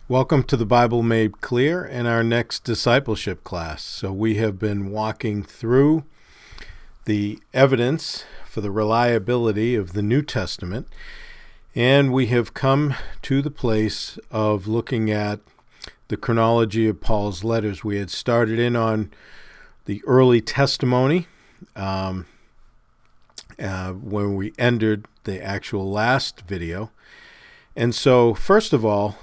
Welcome to the Bible Made Clear and our next discipleship class. So we have been walking through the evidence for the reliability of the New Testament, and we have come to the place of looking at the chronology of Paul's letters. We had started in on the early testimony when we ended the actual last video. And so, first of all,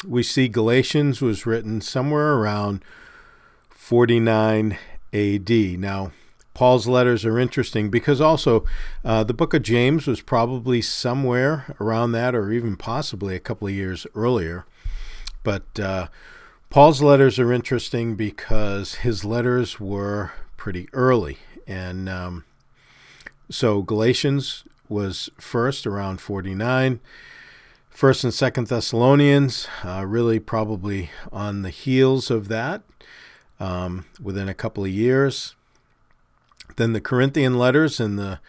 we see Galatians was written somewhere around 49 AD. Now, Paul's letters are interesting because also the book of James was probably somewhere around that, or even possibly a couple of years earlier. But Paul's letters are interesting because his letters were pretty early. And so Galatians was first around 49. First and Second Thessalonians, really probably on the heels of that, within a couple of years. Then the Corinthian letters in the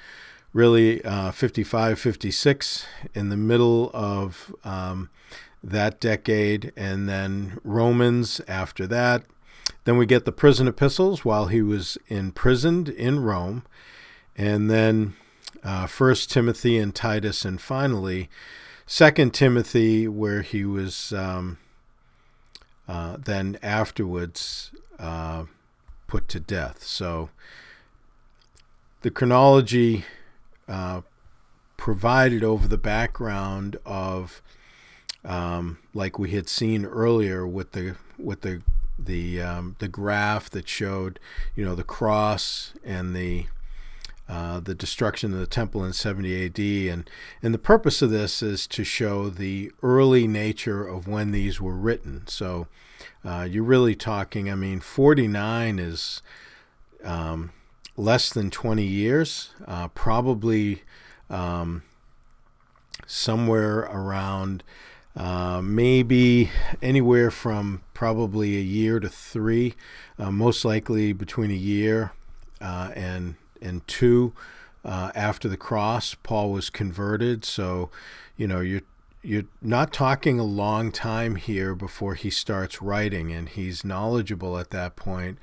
really 55, 56 in the middle of that decade, and then Romans after that. Then we get the prison epistles while he was imprisoned in Rome, and then First Timothy and Titus, and finally Second Timothy, where he was then afterwards put to death. So the chronology provided over the background of, like we had seen earlier with the graph that showed, the cross and the destruction of the temple in 70 AD. And the purpose of this is to show the early nature of when these were written. So you're really talking, 49 is less than 20 years, probably somewhere around maybe anywhere from probably a year to 3, most likely between a year and 2 after the cross. Paul was converted, so you're not talking a long time here before he starts writing, and he's knowledgeable at that point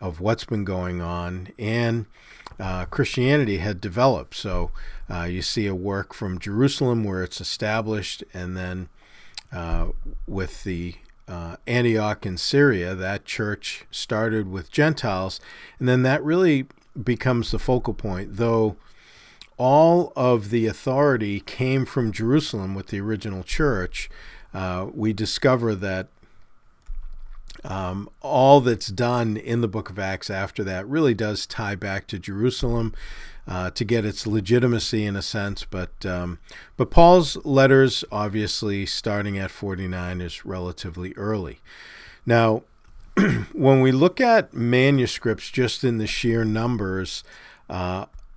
of what's been going on, and Christianity had developed. So you see a work from Jerusalem where it's established, and then with the Antioch in Syria, that church started with Gentiles, and then that really becomes the focal point, though all of the authority came from Jerusalem with the original church. We discover that all that's done in the book of Acts after that really does tie back to Jerusalem to get its legitimacy in a sense. But Paul's letters, obviously, starting at 49 is relatively early. Now, when we look at manuscripts just in the sheer numbers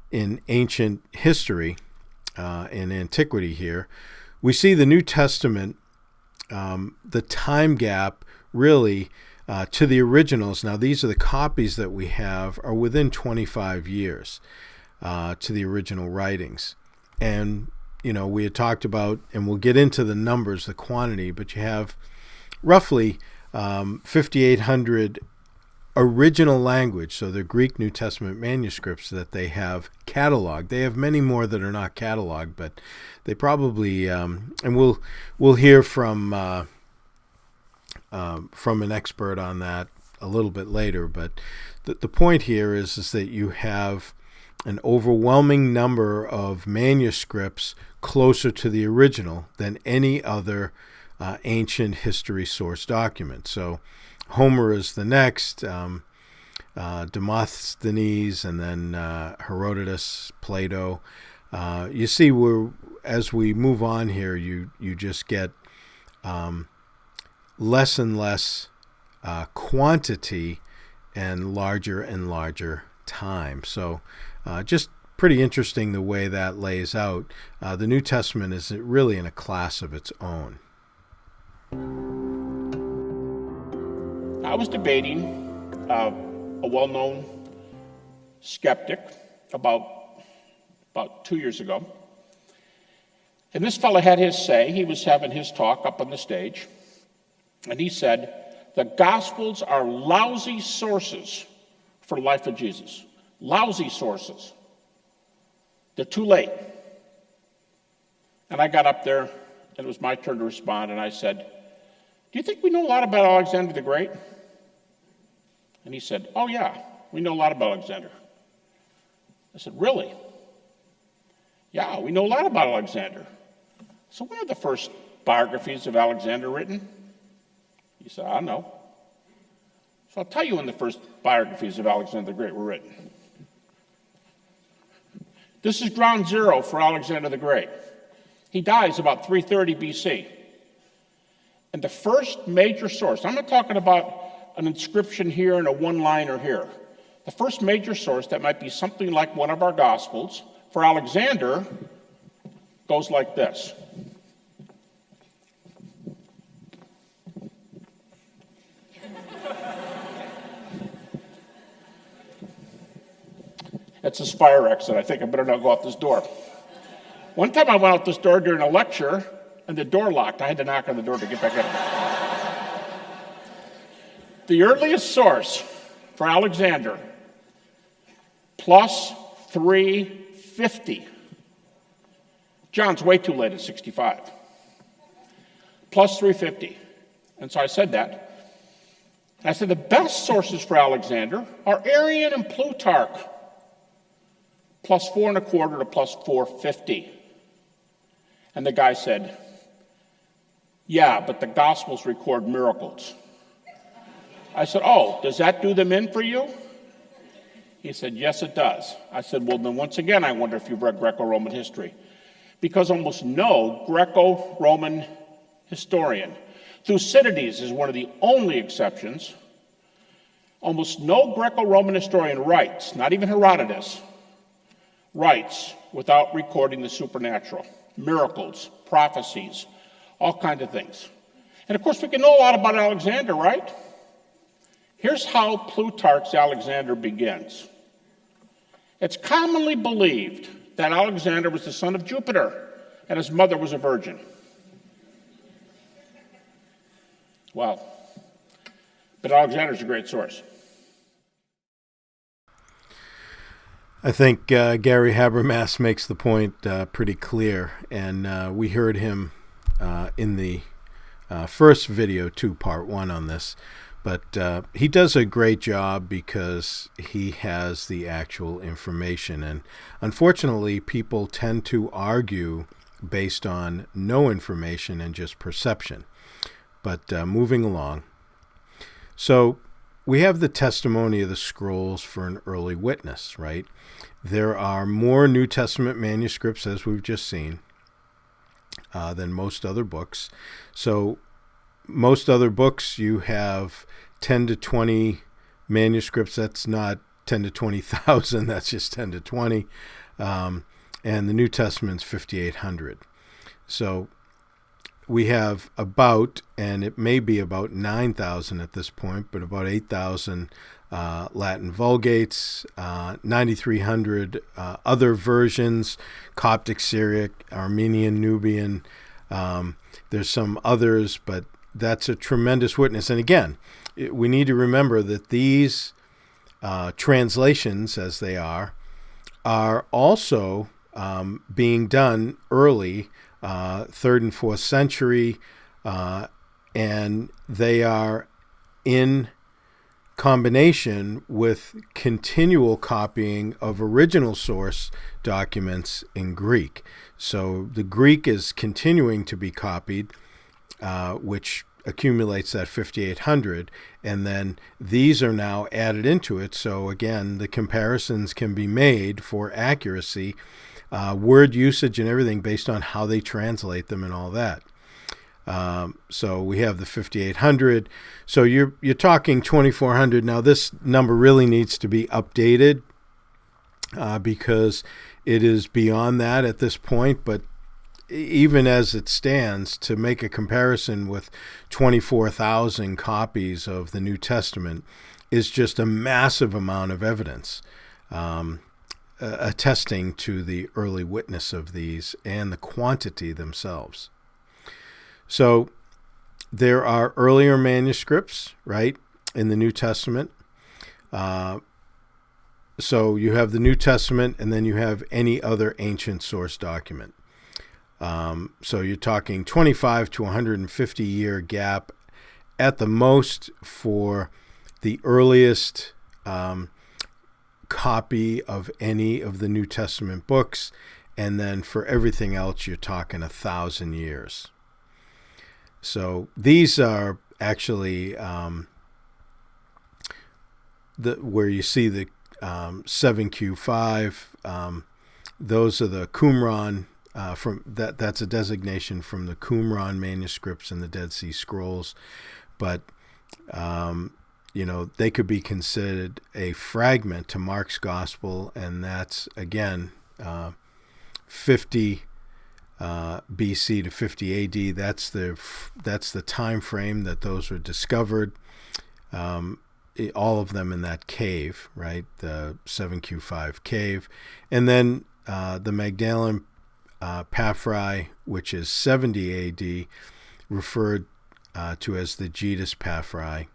in ancient history, in antiquity here, we see the New Testament, the time gap really to the originals. Now, these are the copies that we have, are within 25 years to the original writings. And, we had talked about, and we'll get into the numbers, the quantity, but you have roughly 5,800 original language, so the Greek New Testament manuscripts that they have cataloged. They have many more that are not cataloged, but they probably, and we'll hear from an expert on that a little bit later. But the point here is that you have an overwhelming number of manuscripts closer to the original than any other ancient history source document. So Homer is the next, Demosthenes, and then Herodotus, Plato. You see, as we move on here, you just get less and less quantity and larger time. So just pretty interesting the way that lays out. The New Testament is really in a class of its own. I was debating a well-known skeptic about 2 years ago. And this fellow had his say. He was having his talk up on the stage. And he said, the Gospels are lousy sources for the life of Jesus. Lousy sources. They're too late. And I got up there, and it was my turn to respond, and I said, do you think we know a lot about Alexander the Great? And he said, oh yeah, we know a lot about Alexander. I said, really? Yeah, we know a lot about Alexander. So when are the first biographies of Alexander written? He said, I don't know. So I'll tell you when the first biographies of Alexander the Great were written. This is ground zero for Alexander the Great. He dies about 330 BC. And the first major source, I'm not talking about an inscription here and a one-liner here. The first major source that might be something like one of our Gospels for Alexander goes like this. It's his fire exit. I think I better not go out this door. One time I went out this door during a lecture, and the door locked. I had to knock on the door to get back in. The earliest source for Alexander, plus 350. John's way too late at 65. Plus 350. And so I said that. I said the best sources for Alexander are Arian and Plutarch, plus 4 1/4 to plus 450. And the guy said, yeah, but the Gospels record miracles. I said, oh, does that do them in for you? He said, yes, it does. I said, well, then once again, I wonder if you've read Greco-Roman history. Because almost no Greco-Roman historian, Thucydides is one of the only exceptions, almost no Greco-Roman historian writes, not even Herodotus, writes without recording the supernatural, miracles, prophecies, all kinds of things. And of course, we can know a lot about Alexander, right? Here's how Plutarch's Alexander begins. It's commonly believed that Alexander was the son of Jupiter and his mother was a virgin. Well, but Alexander's a great source. I think Gary Habermas makes the point pretty clear, and we heard him in the first video, part 1 on this, but he does a great job because he has the actual information, and unfortunately people tend to argue based on no information and just perception. But moving along, so we have the testimony of the scrolls for an early witness, right? There are more New Testament manuscripts, as we've just seen, than most other books. So most other books, you have 10 to 20 manuscripts. That's not 10 to 20,000. That's just 10 to 20. And the New Testament's 5,800. So we have about, and it may be about 9,000 at this point, but about 8,000 Latin Vulgates, 9,300 other versions, Coptic, Syriac, Armenian, Nubian. There's some others, but that's a tremendous witness. And again, we need to remember that these translations, as they are also being done early, 3rd and 4th century, and they are in combination with continual copying of original source documents in Greek. So the Greek is continuing to be copied, which accumulates that 5,800, and then these are now added into it. So again, the comparisons can be made for accuracy, word usage and everything based on how they translate them and all that. So we have the 5,800. So you're talking 2,400. Now this number really needs to be updated because it is beyond that at this point. But even as it stands, to make a comparison with 24,000 copies of the New Testament is just a massive amount of evidence attesting to the early witness of these and the quantity themselves. So there are earlier manuscripts, right, in the New Testament. So you have the New Testament, and then you have any other ancient source document. So you're talking 25 to 150 year gap at the most for the earliest copy of any of the New Testament books, and then for everything else, you're talking 1,000 years. So these are actually where you see the 7Q5. Those are the Qumran. That's a designation from the Qumran manuscripts and the Dead Sea Scrolls, but they could be considered a fragment to Mark's Gospel, and that's again 50 BC to 50 AD. That's the time frame that those were discovered. All of them in that cave, right? The 7Q5 cave, and then the Magdalene Paphri, which is 70 AD, referred to as the Gedius Paphri.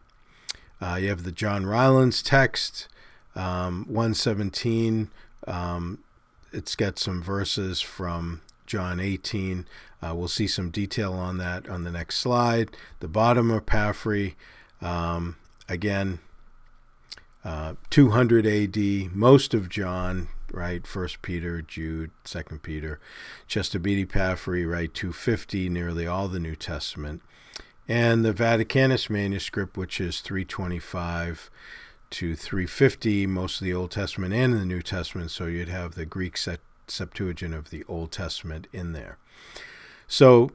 You have the John Rylands text, 117. It's got some verses from John 18. We'll see some detail on that on the next slide. The Bottomer Paphri, again, 200 AD, most of John, right? 1 Peter, Jude, 2 Peter. Chestabidi Paphri, right? 250, nearly all the New Testament. And the Vaticanus manuscript, which is 325 to 350, most of the Old Testament and the New Testament. So you'd have the Greek Septuagint of the Old Testament in there. So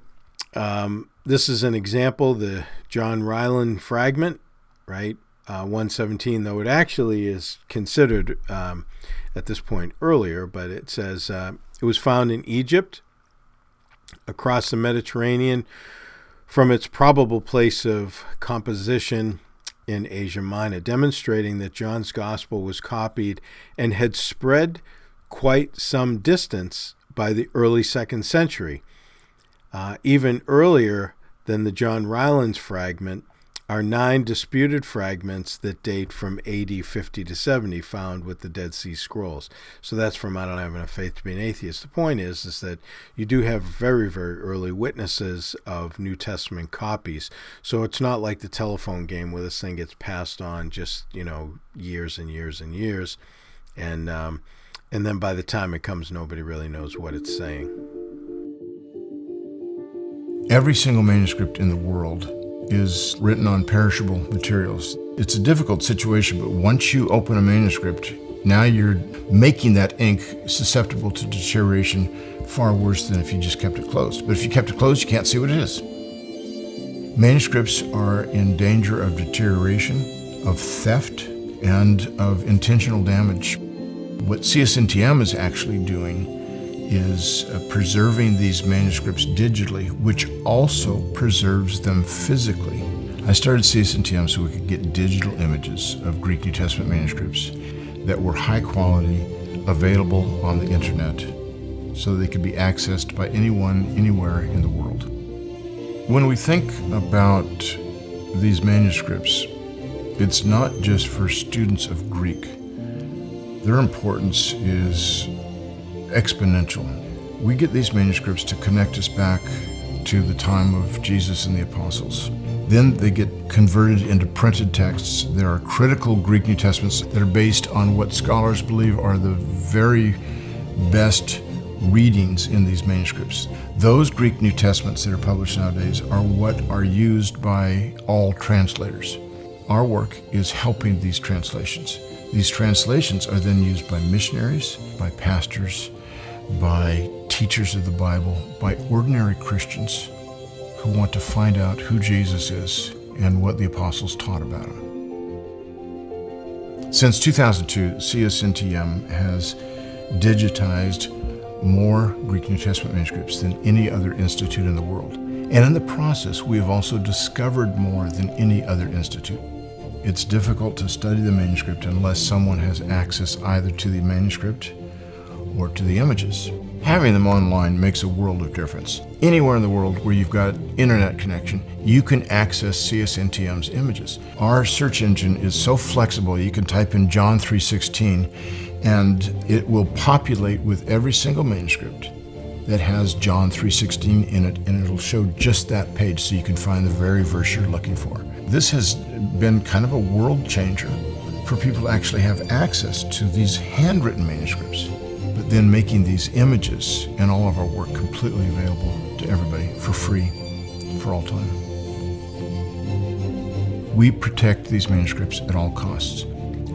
this is an example, the John Ryland fragment, right? 117, though it actually is considered at this point earlier, but it says it was found in Egypt, across the Mediterranean, from its probable place of composition in Asia Minor, demonstrating that John's Gospel was copied and had spread quite some distance by the early 2nd century. Even earlier than the John Rylands fragment are 9 disputed fragments that date from AD 50 to 70 found with the Dead Sea Scrolls. So that's from I Don't Have Enough Faith to Be an Atheist. The point is that you do have very, very early witnesses of New Testament copies. So it's not like the telephone game where this thing gets passed on just, years and years and years. And then by the time it comes, nobody really knows what it's saying. Every single manuscript in the world is written on perishable materials. It's a difficult situation, but once you open a manuscript, now you're making that ink susceptible to deterioration far worse than if you just kept it closed. But if you kept it closed, you can't see what it is. Manuscripts are in danger of deterioration, of theft, and of intentional damage. What CSNTM is actually doing is preserving these manuscripts digitally, which also preserves them physically. I started CSNTM so we could get digital images of Greek New Testament manuscripts that were high quality, available on the internet, so they could be accessed by anyone, anywhere in the world. When we think about these manuscripts, it's not just for students of Greek. Their importance is exponential. We get these manuscripts to connect us back to the time of Jesus and the apostles. Then they get converted into printed texts. There are critical Greek New Testaments that are based on what scholars believe are the very best readings in these manuscripts. Those Greek New Testaments that are published nowadays are what are used by all translators. Our work is helping these translations. These translations are then used by missionaries, by pastors, by teachers of the Bible, by ordinary Christians who want to find out who Jesus is and what the apostles taught about him. Since 2002, CSNTM has digitized more Greek New Testament manuscripts than any other institute in the world. And in the process, we have also discovered more than any other institute. It's difficult to study the manuscript unless someone has access either to the manuscript or to the images. Having them online makes a world of difference. Anywhere in the world where you've got internet connection, you can access CSNTM's images. Our search engine is so flexible, you can type in John 3:16 and it will populate with every single manuscript that has John 3:16 in it, and it'll show just that page so you can find the very verse you're looking for. This has been kind of a world changer for people to actually have access to these handwritten manuscripts, but then making these images and all of our work completely available to everybody for free for all time. We protect these manuscripts at all costs.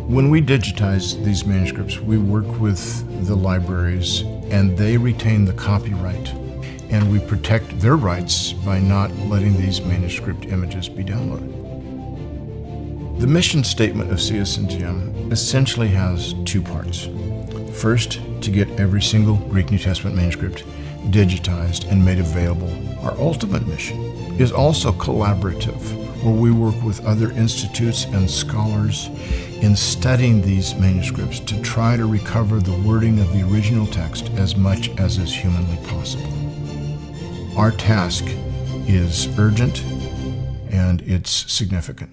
When we digitize these manuscripts, we work with the libraries and they retain the copyright, and we protect their rights by not letting these manuscript images be downloaded. The mission statement of CSNTM essentially has two parts. First, to get every single Greek New Testament manuscript digitized and made available. Our ultimate mission is also collaborative, where we work with other institutes and scholars in studying these manuscripts to try to recover the wording of the original text as much as is humanly possible. Our task is urgent and it's significant.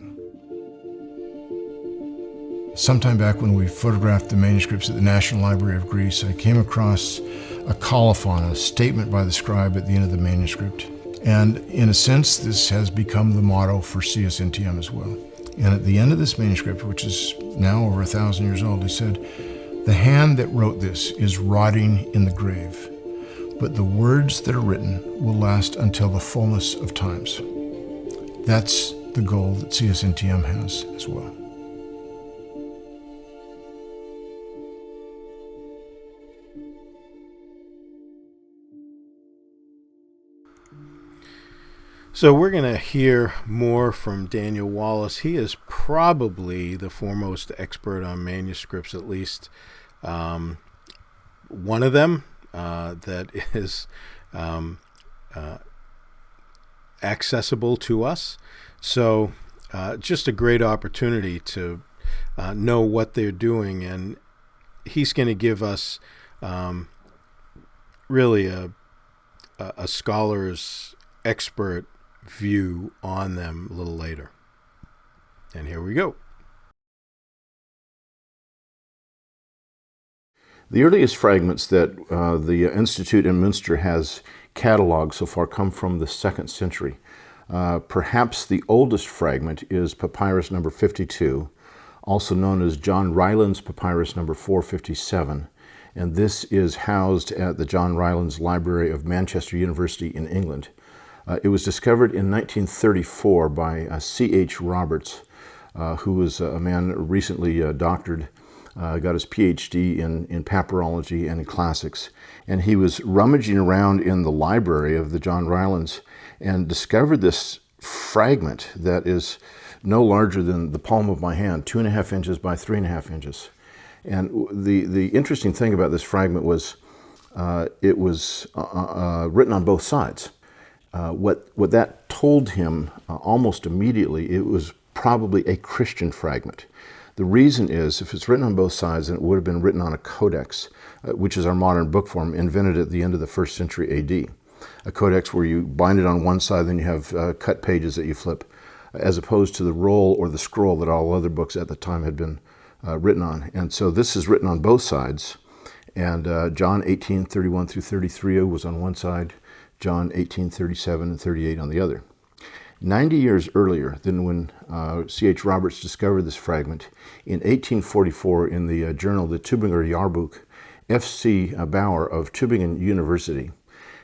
Sometime back when we photographed the manuscripts at the National Library of Greece, I came across a colophon, a statement by the scribe at the end of the manuscript. And in a sense, this has become the motto for CSNTM as well. And at the end of this manuscript, which is now over 1,000 years old, he said, "The hand that wrote this is rotting in the grave, but the words that are written will last until the fullness of times." That's the goal that CSNTM has as well. So we're going to hear more from Daniel Wallace. He is probably the foremost expert on manuscripts, at least one of them that is accessible to us. So just a great opportunity to know what they're doing, and he's going to give us really a scholar's expert view on them a little later. And here we go. The earliest fragments that the Institute in Münster has cataloged so far come from the 2nd century. Perhaps the oldest fragment is papyrus number 52, also known as John Ryland's papyrus number 457, and this is housed at the John Rylands Library of Manchester University in England. It was discovered in 1934 by C.H. Roberts, who was a man recently doctored, got his PhD in papyrology and in classics. And he was rummaging around in the library of the John Rylands and discovered this fragment that is no larger than the palm of my hand, 2.5 inches by 3.5 inches. And the interesting thing about this fragment was it was written on both sides. What that told him almost immediately, it was probably a Christian fragment. The reason is, if it's written on both sides, then it would have been written on a codex, which is our modern book form, invented at the end of the 1st century AD. A codex where you bind it on one side, then you have cut pages that you flip, as opposed to the roll or the scroll that all other books at the time had been written on. And so this is written on both sides. And John 18:31 through 33 was on one side, John 18:37 and 38 on the other. 90 years earlier than when C.H. Roberts discovered this fragment, in 1844 in the journal The Tübinger Jahrbuch, F.C. Bauer of Tübingen University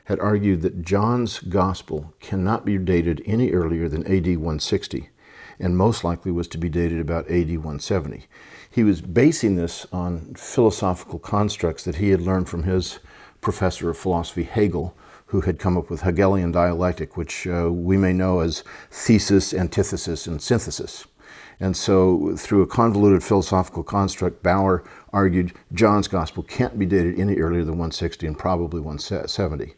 had argued that John's Gospel cannot be dated any earlier than AD 160, and most likely was to be dated about AD 170. He was basing this on philosophical constructs that he had learned from his professor of philosophy, Hegel, who had come up with Hegelian dialectic, which we may know as thesis, antithesis, and synthesis. And so through a convoluted philosophical construct, Bauer argued John's Gospel can't be dated any earlier than 160 and probably 170.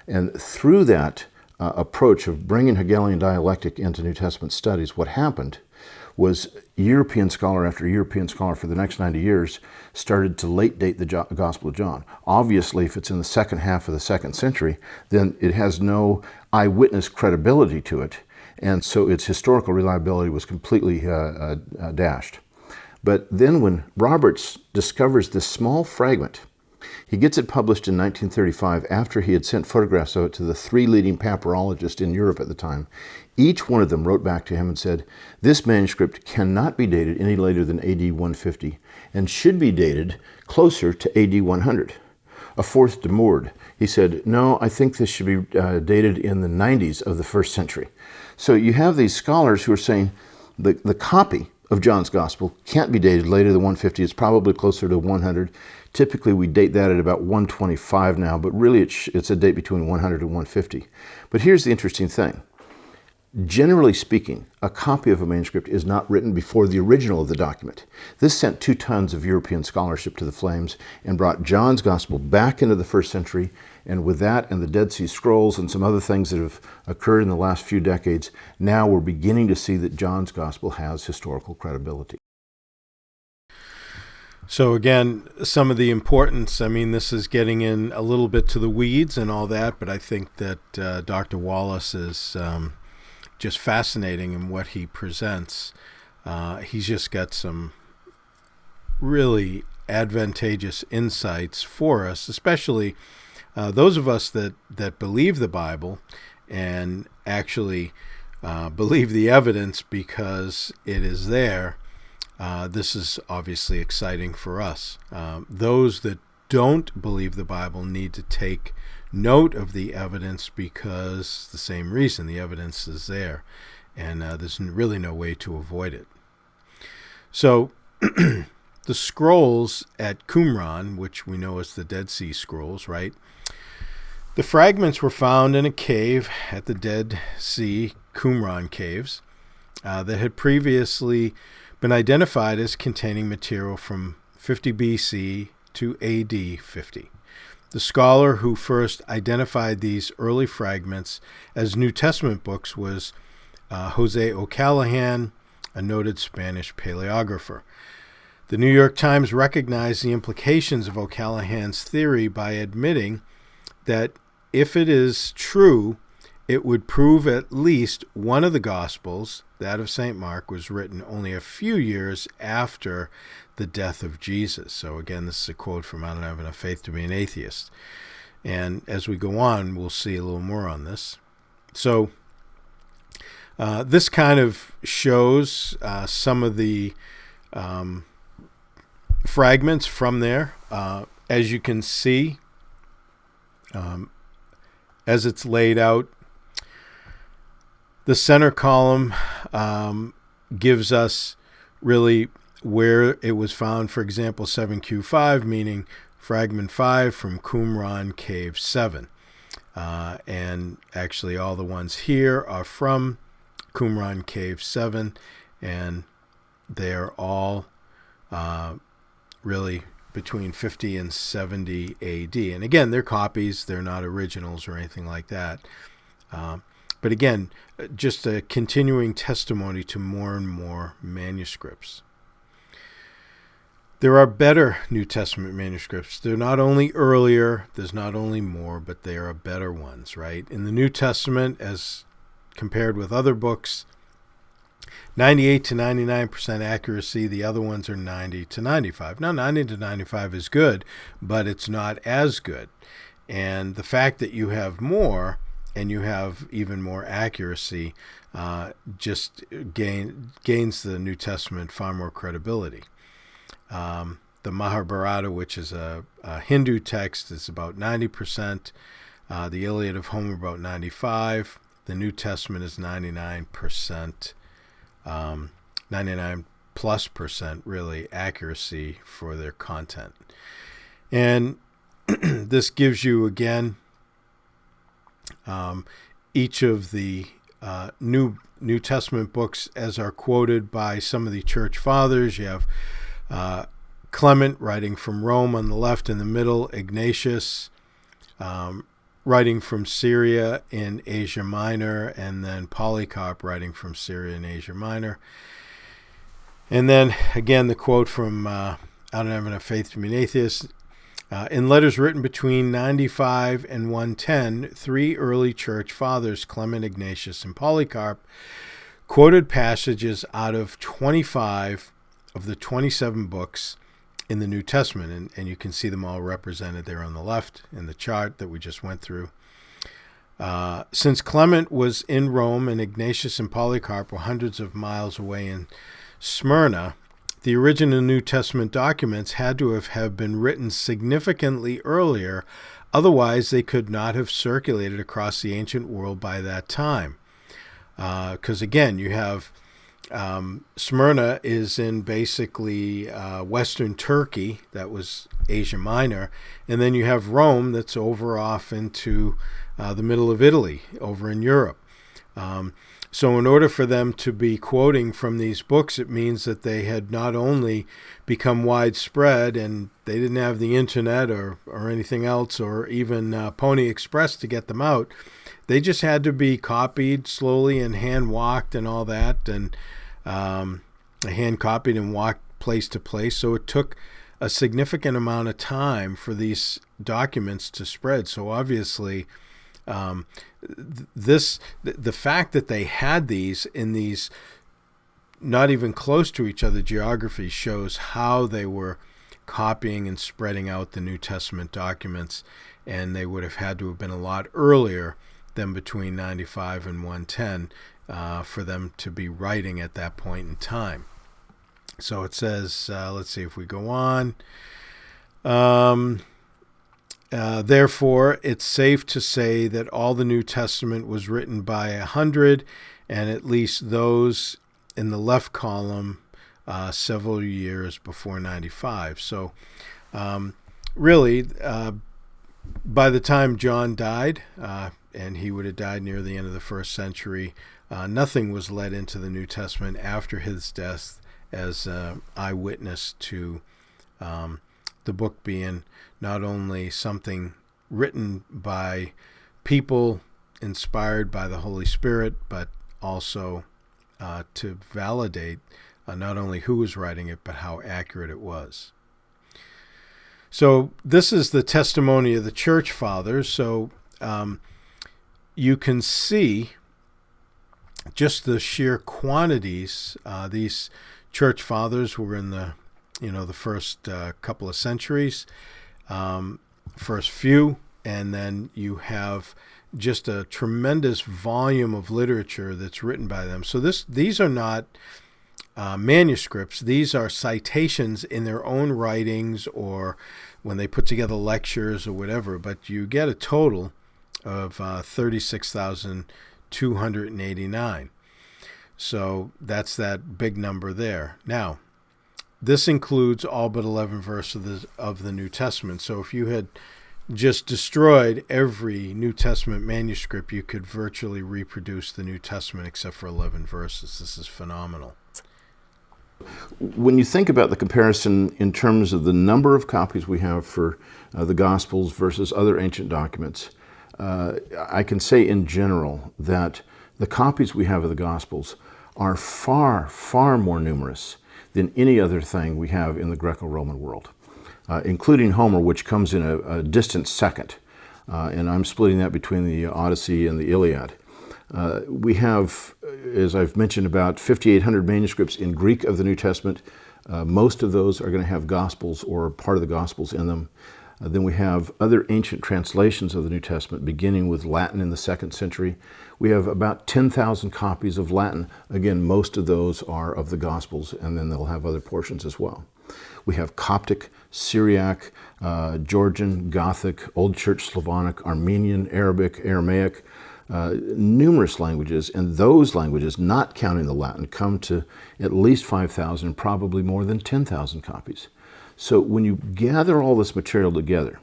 And through that approach of bringing Hegelian dialectic into New Testament studies, what happened was European scholar after European scholar for the next 90 years started to late date the Gospel of John. Obviously, if it's in the second half of the second century, then it has no eyewitness credibility to it, and so its historical reliability was completely dashed. But then when Roberts discovers this small fragment, he gets it published in 1935 after he had sent photographs of it to the 3 leading papyrologists in Europe at the time. Each one of them wrote back to him and said, this manuscript cannot be dated any later than AD 150 and should be dated closer to AD 100. A fourth demurred. He said, no, I think this should be dated in the 90s of the first century. So you have these scholars who are saying the copy of John's Gospel can't be dated later than 150. It's probably closer to 100. Typically, we date that at about 125 now, but really it's a date between 100 and 150. But here's the interesting thing. Generally speaking, a copy of a manuscript is not written before the original of the document. This sent 2 tons of European scholarship to the flames and brought John's Gospel back into the first century. And with that and the Dead Sea Scrolls and some other things that have occurred in the last few decades, now we're beginning to see that John's Gospel has historical credibility. So again, some of the importance, I mean, this is getting in a little bit to the weeds and all that, but I think that Dr. Wallace is just fascinating in what he presents. He's just got some really advantageous insights for us, especially those of us that believe the Bible and actually believe the evidence because it is there. This is obviously exciting for us. Those that don't believe the Bible need to take note of the evidence because the same reason, the evidence is there, and there's really no way to avoid it. So the scrolls at Qumran, which we know as the Dead Sea Scrolls, right? The fragments were found in a cave at the Dead Sea Qumran caves that had previously been identified as containing material from 50 BC to AD 50. The scholar who first identified these early fragments as New Testament books was Jose O'Callaghan, a noted Spanish paleographer. The New York Times recognized the implications of O'Callaghan's theory by admitting that if it is true, it would prove at least one of the Gospels, that of St. Mark, was written only a few years after the death of Jesus. So again, this is a quote from I Don't Have Enough Faith to Be an Atheist. And as we go on, we'll see a little more on this. So this kind of shows some of the fragments from there. As you can see, as it's laid out, the center column gives us really where it was found. For example, 7Q5, meaning fragment 5 from Qumran Cave 7. And actually all the ones here are from Qumran Cave 7, and they're all really between 50 and 70 AD. And again, they're copies. They're not originals or anything like that. But again, just a continuing testimony to more and more manuscripts. There are better New Testament manuscripts. They're not only earlier, there's not only more, but they are better ones, right? In the New Testament, as compared with other books, 98 to 99% accuracy. The other ones are 90 to 95. Now, 90 to 95 is good, but it's not as good. And the fact that you have more and you have even more accuracy just gains the New Testament far more credibility. The Mahabharata, which is a Hindu text, is about 90%. The Iliad of Homer about 95%. The New Testament is 99%, 99+% really accuracy for their content. And this gives you again each of the New Testament books as are quoted by some of the church fathers. You have Clement writing from Rome on the left, in the middle Ignatius writing from Syria in Asia Minor, and then Polycarp writing from Syria in Asia Minor. And then, again, the quote from I Don't Have Enough Faith to Be an Atheist. In letters written between 95 and 110, 3 early church fathers, Clement, Ignatius, and Polycarp, quoted passages out of 25 of the 27 books in the New Testament. And you can see them all represented there on the left in the chart that we just went through. Since Clement was in Rome and Ignatius and Polycarp were hundreds of miles away in Smyrna, the original New Testament documents had to have been written significantly earlier, otherwise they could not have circulated across the ancient world by that time. Because again, you have Smyrna is in basically Western Turkey, that was Asia Minor, and then you have Rome that's over off into the middle of Italy, over in Europe. So in order for them to be quoting from these books, it means that they had not only become widespread and they didn't have the internet or anything else, or even Pony Express to get them out. They just had to be copied slowly and hand-walked and all that, and hand-copied and walked place to place. So it took a significant amount of time for these documents to spread. So obviously, the fact that they had these in these not even close to each other geographies shows how they were copying and spreading out the New Testament documents, and they would have had to have been a lot earlier than between 95 and 110 for them to be writing at that point in time. So it says, let's see if we go on. Therefore, it's safe to say that all the New Testament was written by 100, and at least those in the left column several years before 95. So really, by the time John died, and he would have died near the end of the first century, nothing was let into the New Testament after his death as eyewitness to the book being not only something written by people inspired by the Holy Spirit, but also to validate not only who was writing it, but how accurate it was. So this is the testimony of the church fathers. So you can see just the sheer quantities. These church fathers were in the first couple of centuries, first few, and then you have just a tremendous volume of literature that's written by them. So these are not manuscripts. These are citations in their own writings or when they put together lectures or whatever, but you get a total of 36,289. So that's that big number there. Now, this includes all but 11 verses of the New Testament. So if you had just destroyed every New Testament manuscript, you could virtually reproduce the New Testament except for 11 verses. This is phenomenal. When you think about the comparison in terms of the number of copies we have for the Gospels versus other ancient documents, I can say in general that the copies we have of the Gospels are far, far more numerous than any other thing we have in the Greco-Roman world, including Homer, which comes in a distant second. And I'm splitting that between the Odyssey and the Iliad. We have, as I've mentioned, about 5,800 manuscripts in Greek of the New Testament. Most of those are going to have Gospels or part of the Gospels in them. Then we have other ancient translations of the New Testament, beginning with Latin in the 2nd century. We have about 10,000 copies of Latin. Again, most of those are of the Gospels, and then they'll have other portions as well. We have Coptic, Syriac, Georgian, Gothic, Old Church Slavonic, Armenian, Arabic, Aramaic, numerous languages, and those languages, not counting the Latin, come to at least 5,000, probably more than 10,000 copies. So when you gather all this material together,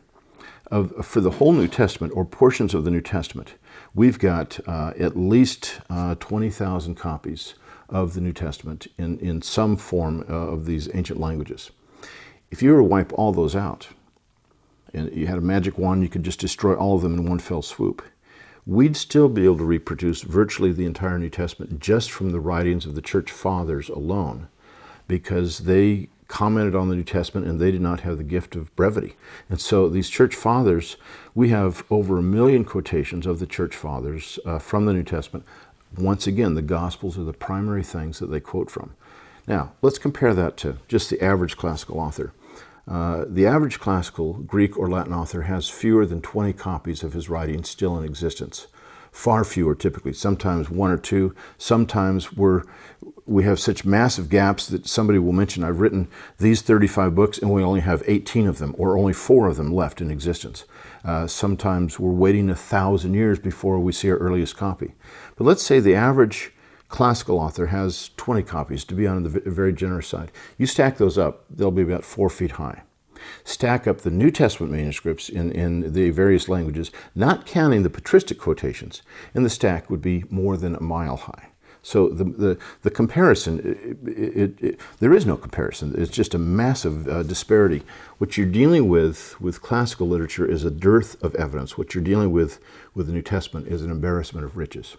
for the whole New Testament or portions of the New Testament, we've got at least 20,000 copies of the New Testament in some form of these ancient languages. If you were to wipe all those out, and you had a magic wand, you could just destroy all of them in one fell swoop, we'd still be able to reproduce virtually the entire New Testament just from the writings of the church fathers alone. because they commented on the New Testament and they did not have the gift of brevity. And so these church fathers, we have over 1 million quotations of the church fathers from the New Testament. Once again, the Gospels are the primary things that they quote from. Now, let's compare that to just the average classical author. The average classical Greek or Latin author has fewer than 20 copies of his writings still in existence. Far fewer, typically. Sometimes 1 or 2. Sometimes we have such massive gaps that somebody will mention, I've written these 35 books and we only have 18 of them, or only 4 of them left in existence. Sometimes we're waiting 1,000 years before we see our earliest copy. But let's say the average classical author has 20 copies, to be on the very generous side. You stack those up, they'll be about 4 feet high. Stack up the New Testament manuscripts in the various languages, not counting the patristic quotations, and the stack would be more than 1 mile high. So the comparison, there is no comparison. It's just a massive disparity. What you're dealing with classical literature is a dearth of evidence. What you're dealing with the New Testament is an embarrassment of riches.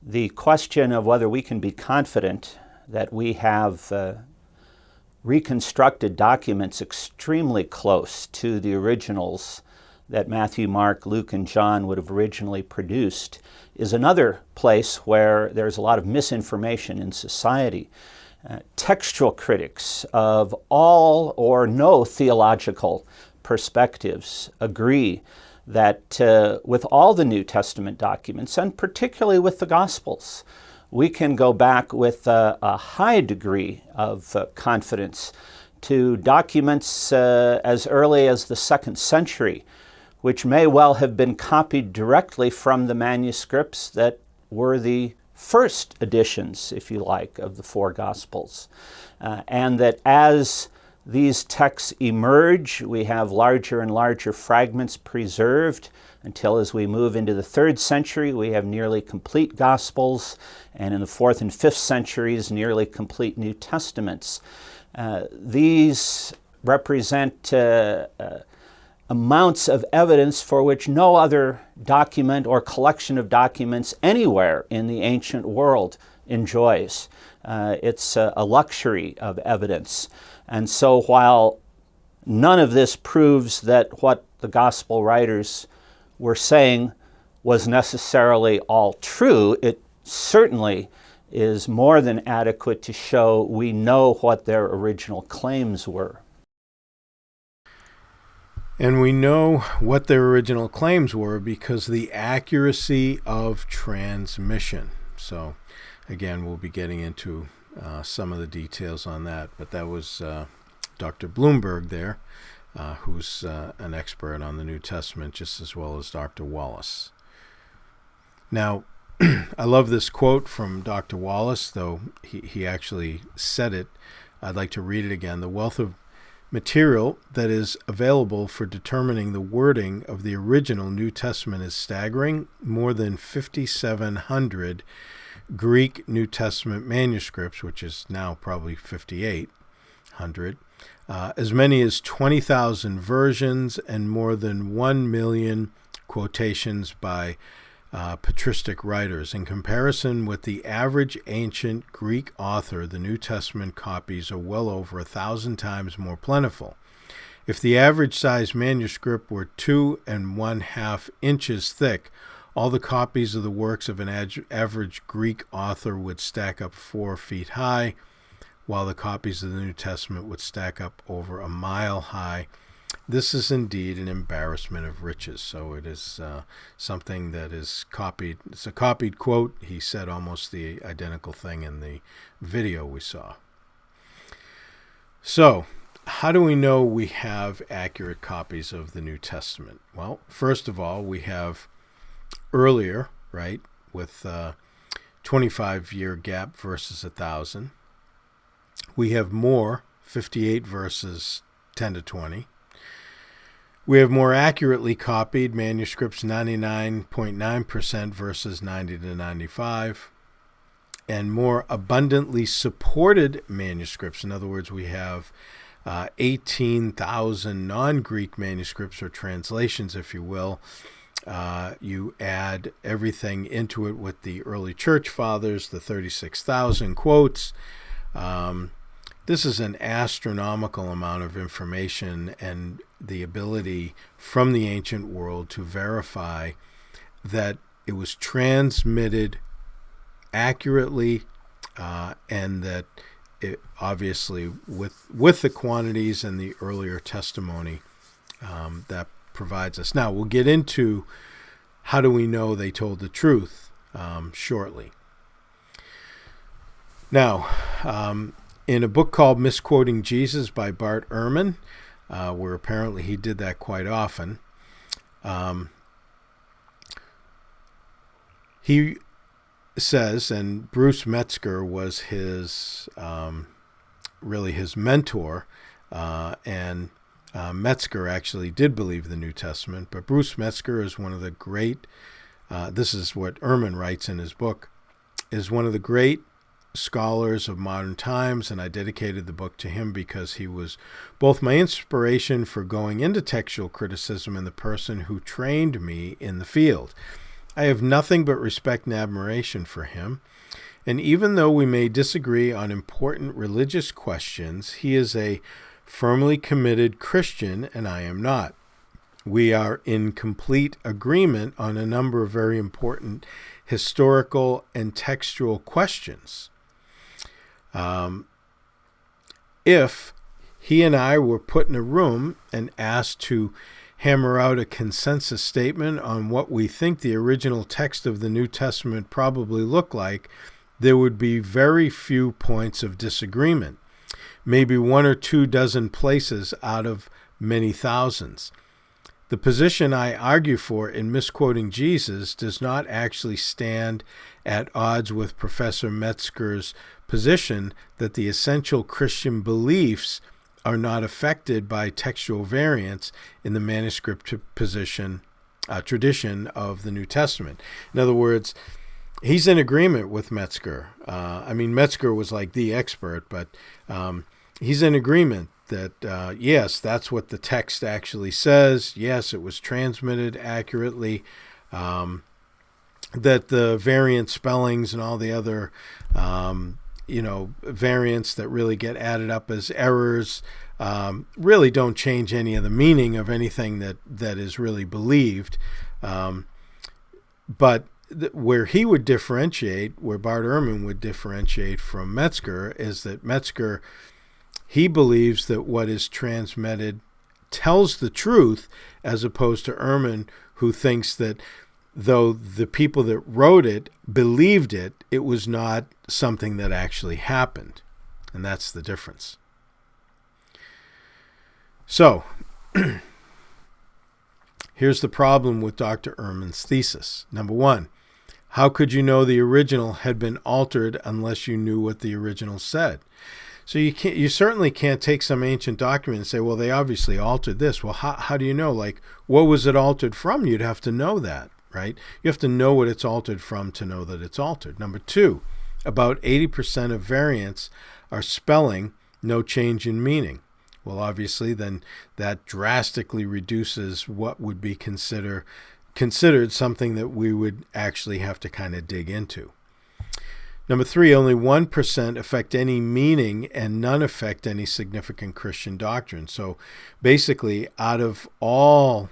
The question of whether we can be confident that we have reconstructed documents extremely close to the originals that Matthew, Mark, Luke, and John would have originally produced is another place where there's a lot of misinformation in society. Textual critics of all or no theological perspectives agree that with all the New Testament documents, and particularly with the Gospels, we can go back with a high degree of confidence to documents as early as the 2nd century, which may well have been copied directly from the manuscripts that were the first editions, if you like, of the 4 Gospels. And that as these texts emerge, we have larger and larger fragments preserved until, as we move into the 3rd century, we have nearly complete Gospels, and in the 4th and 5th centuries, nearly complete New Testaments. These represent amounts of evidence for which no other document or collection of documents anywhere in the ancient world enjoys. It's a luxury of evidence. And so while none of this proves that what the gospel writers were saying was necessarily all true, it certainly is more than adequate to show we know what their original claims were. And we know what their original claims were because the accuracy of transmission. So again, we'll be getting into some of the details on that, but that was Dr. Bloomberg there, who's an expert on the New Testament, just as well as Dr. Wallace. Now, I love this quote from Dr. Wallace, though he actually said it. I'd like to read it again. The wealth of material that is available for determining the wording of the original New Testament is staggering. More than 5,700 Greek New Testament manuscripts, which is now probably 5,800, as many as 20,000 versions, and more than 1 million quotations by patristic writers. In comparison with the average ancient Greek author, the New Testament copies are well over 1,000 times more plentiful. If the average size manuscript were 2 1/2 inches thick, all the copies of the works of an average Greek author would stack up 4 feet high, while the copies of the New Testament would stack up over 1 mile high. This is indeed an embarrassment of riches. So it is something that is copied. It's a copied quote. He said almost the identical thing in the video we saw. So how do we know we have accurate copies of the New Testament? Well, first of all, we have earlier, right, with 25-year gap versus 1,000. We have more, 58 versus 10 to 20. We have more accurately copied manuscripts, 99.9% versus 90 to 95. And more abundantly supported manuscripts. In other words, we have 18,000 non-Greek manuscripts, or translations, if you will, You add everything into it with the early church fathers, the 36,000 quotes. This is an astronomical amount of information, and the ability from the ancient world to verify that it was transmitted accurately, and that it obviously with the quantities and the earlier testimony that provides us. Now, we'll get into how do we know they told the truth shortly. Now, in a book called Misquoting Jesus by Bart Ehrman, where apparently he did that quite often, he says, and Bruce Metzger was his really his mentor, and Metzger actually did believe the New Testament, but Bruce Metzger is one of the great, this is what Ehrman writes in his book, is one of the great scholars of modern times, and I dedicated the book to him because he was both my inspiration for going into textual criticism and the person who trained me in the field. I have nothing but respect and admiration for him, and even though we may disagree on important religious questions, he is a firmly committed Christian, and I am not. We are in complete agreement on a number of very important historical and textual questions. If he and I were put in a room and asked to hammer out a consensus statement on what we think the original text of the New Testament probably looked like, there would be very few points of disagreement, maybe 1 or 2 dozen places out of many thousands. The position I argue for in Misquoting Jesus does not actually stand at odds with Professor Metzger's position that the essential Christian beliefs are not affected by textual variants in the manuscript tradition of the New Testament. In other words, he's in agreement with Metzger. Metzger was like the expert, but he's in agreement that, yes, that's what the text actually says. Yes, it was transmitted accurately. That the variant spellings and all the other variants that really get added up as errors really don't change any of the meaning of anything that is really believed. But where he would differentiate, where Bart Ehrman would differentiate from Metzger, is that Metzger, he believes that what is transmitted tells the truth, as opposed to Ehrman, who thinks that though the people that wrote it believed it, it was not something that actually happened. And that's the difference. So, here's the problem with Dr. Ehrman's thesis. Number 1, how could you know the original had been altered unless you knew what the original said? So you certainly can't take some ancient document and say, well, they obviously altered this. Well, how do you know? Like, what was it altered from? You'd have to know that. Right? You have to know what it's altered from to know that it's altered. Number 2, about 80% of variants are spelling, no change in meaning. Well, obviously, then that drastically reduces what would be considered something that we would actually have to kind of dig into. Number 3, only 1% affect any meaning and none affect any significant Christian doctrine. So basically, out of all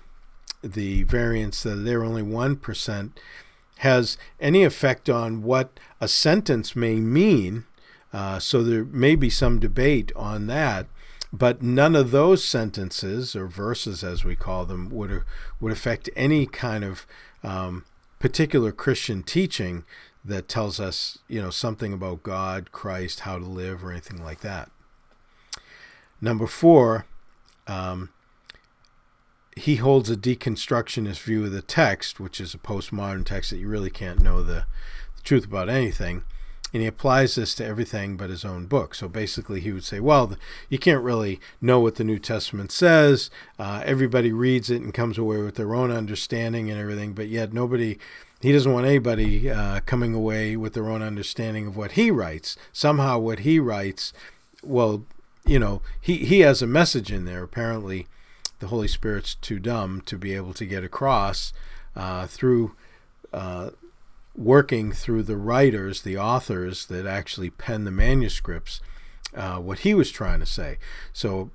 the variants that are there, only 1% has any effect on what a sentence may mean. So there may be some debate on that, but none of those sentences, or verses as we call them, would affect any kind of particular Christian teaching that tells us, something about God, Christ, how to live, or anything like that. Number 4, he holds a deconstructionist view of the text, which is a postmodern text that you really can't know the truth about anything. And he applies this to everything but his own book. So basically he would say, well, you can't really know what the New Testament says. Everybody reads it and comes away with their own understanding and everything, but yet he doesn't want anybody coming away with their own understanding of what he writes. Somehow what he writes, well, he has a message in there. Apparently the Holy Spirit's too dumb to be able to get across through working through the writers, the authors that actually penned the manuscripts, what he was trying to say. So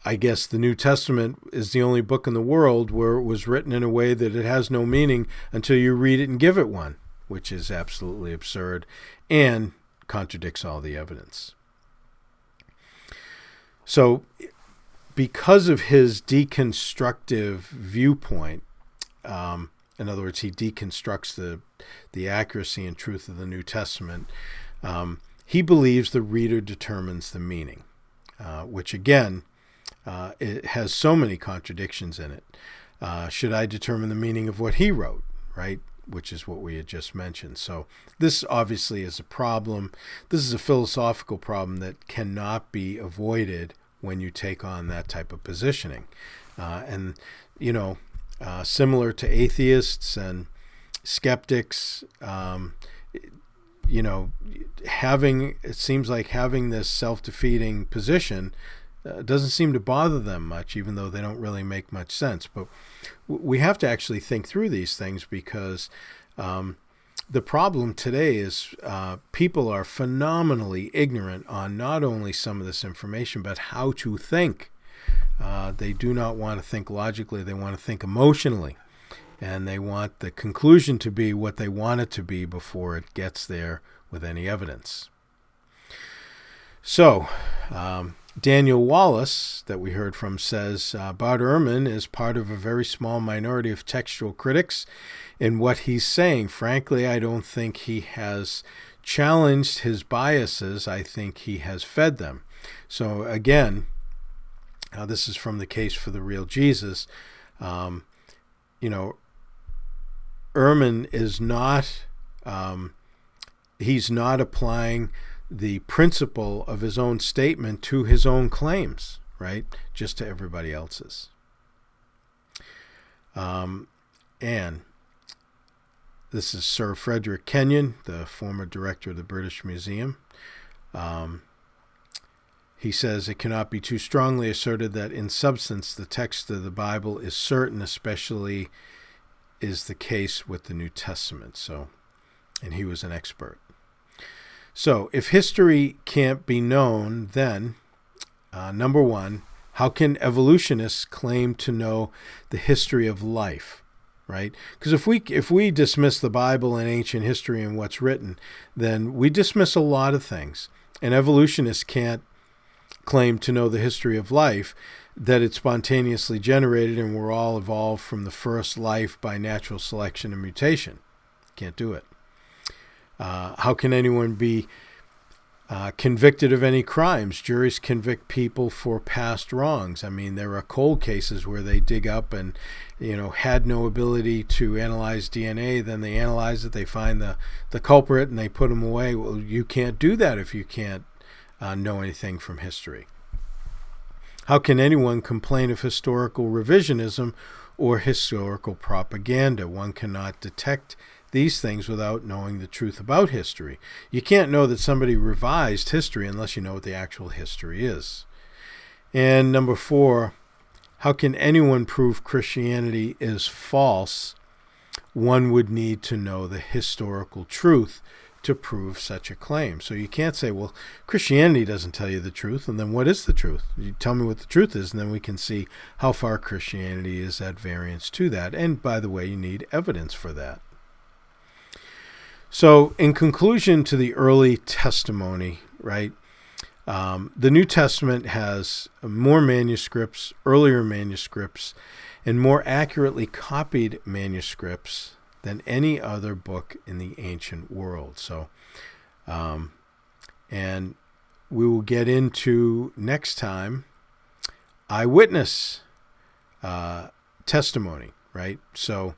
I guess the New Testament is the only book in the world where it was written in a way that it has no meaning until you read it and give it one, which is absolutely absurd and contradicts all the evidence. So because of his deconstructive viewpoint, in other words, he deconstructs the accuracy and truth of the New Testament, he believes the reader determines the meaning, which again, it has so many contradictions in it. Should I determine the meaning of what he wrote, right? Which is what we had just mentioned. So this obviously is a problem. This is a philosophical problem that cannot be avoided when you take on that type of positioning. And, similar to atheists and skeptics, it seems like having this self-defeating position doesn't seem to bother them much, even though they don't really make much sense. But we have to actually think through these things because the problem today is people are phenomenally ignorant on not only some of this information, but how to think. They do not want to think logically. They want to think emotionally. And they want the conclusion to be what they want it to be before it gets there with any evidence. So, Daniel Wallace, that we heard from, says, Bart Ehrman is part of a very small minority of textual critics in what he's saying. Frankly, I don't think he has challenged his biases. I think he has fed them. So again, this is from the Case for the Real Jesus. Ehrman is not, he's not applying the principle of his own statement to his own claims, right? Just to everybody else's. And this is Sir Frederick Kenyon, the former director of the British Museum. He says, it cannot be too strongly asserted that in substance the text of the Bible is certain, especially is the case with the New Testament. So, and he was an expert. So if history can't be known, then, number one, how can evolutionists claim to know the history of life, right? Because if we dismiss the Bible and ancient history and what's written, then we dismiss a lot of things. And evolutionists can't claim to know the history of life, that it's spontaneously generated and we're all evolved from the first life by natural selection and mutation. Can't do it. How can anyone be convicted of any crimes? Juries convict people for past wrongs. I mean, there are cold cases where they dig up and, had no ability to analyze DNA. Then they analyze it, they find the culprit, and they put them away. Well, you can't do that if you can't know anything from history. How can anyone complain of historical revisionism or historical propaganda? One cannot detect these things without knowing the truth about history. You can't know that somebody revised history unless you know what the actual history is. And number 4, how can anyone prove Christianity is false? One would need to know the historical truth to prove such a claim. So you can't say, well, Christianity doesn't tell you the truth, and then what is the truth? You tell me what the truth is, and then we can see how far Christianity is at variance to that. And by the way, you need evidence for that. So in conclusion to the early testimony, right, the New Testament has more manuscripts, earlier manuscripts, and more accurately copied manuscripts than any other book in the ancient world. So, and we will get into next time eyewitness testimony, right? So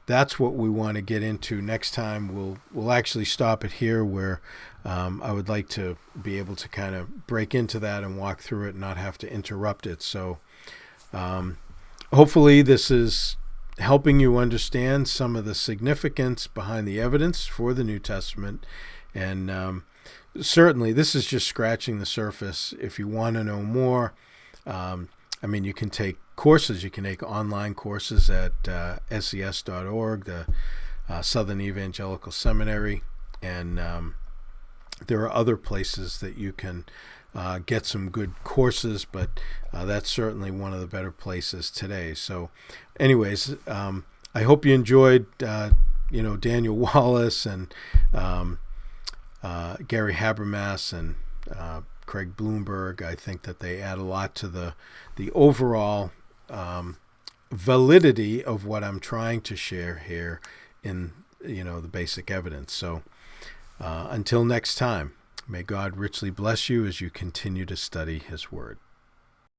that's what we want to get into next time. We'll actually stop it here where I would like to be able to kind of break into that and walk through it and not have to interrupt it. So hopefully this is helping you understand some of the significance behind the evidence for the New Testament. And certainly this is just scratching the surface. If you want to know more, you can take courses. You can take online courses at ses.org, the Southern Evangelical Seminary, and there are other places that you can get some good courses, but that's certainly one of the better places today. So anyways, I hope you enjoyed Daniel Wallace and Gary Habermas and Craig Bloomberg. I think that they add a lot to the overall validity of what I'm trying to share here in the basic evidence. So until next time, may God richly bless you as you continue to study His Word.